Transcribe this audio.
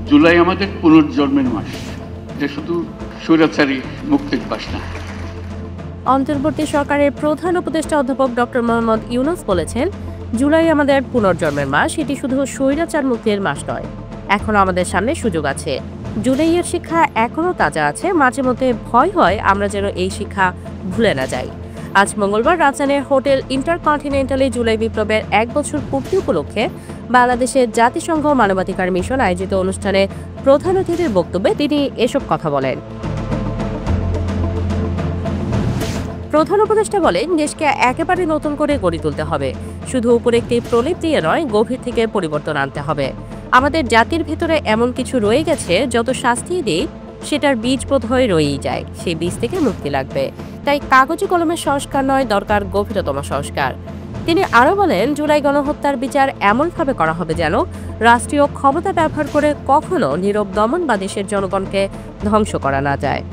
জুলাই আমাদের পুনর্জন্মের মাস, এটা শুধু স্বৈরাচারী মুক্তির মাস না। অন্তর্বর্তী সরকারের প্রধান উপদেষ্টা অধ্যাপক ডক্টর মোহাম্মদ ইউনূস বলেছেন, জুলাই আমাদের পুনর্জন্মের মাস, এটি শুধু স্বৈরাচার মুক্তির মাস নয়। এখনো আমাদের সামনে সুযোগ আছে। জুলাইয়ের শিক্ষা এখনো তাজা আছে। মাঝে মধ্যে ভয় হয় আমরা যেন এই শিক্ষা ভুলে না যাই। আজ মঙ্গলবার রাজধানীর হোটেল ইন্টারকন্টিনেন্টালে জুলাই বিপ্লবের 1 বছর পূর্তি উপলক্ষে বাংলাদেশের জাতিসংঘ মানবাধিকার মিশন আয়োজিত অনুষ্ঠানে প্রধান অতিথির বক্তব্যে তিনি এসব কথা বলেন। প্রধান উপদেষ্টা বলেন, দেশকে একেবারে নতুন করে গড়ে তুলতে হবে। শুধু উপরে একটি প্রলেপ দিয়ে নয়, গভীর থেকে পরিবর্তন আনতে হবে। আমাদের জাতির ভেতরে এমন কিছু রয়ে গেছে, যত শাস্তি দিই সেটার বীজ বোধ হয়ে রয়েই যায়। সেই বীজ থেকে মুক্তি লাগবে। তাই কাগজে কলমের সংস্কার নয়, দরকার গভীরতম সংস্কার। তিনি আরও বলেন, জুলাই গণহত্যার বিচার এমনভাবে করা হবে যেন রাষ্ট্রীয় ক্ষমতা ব্যবহার করে কখনো নীরব দমন বা দেশের জনগণকে ধ্বংস করা না যায়।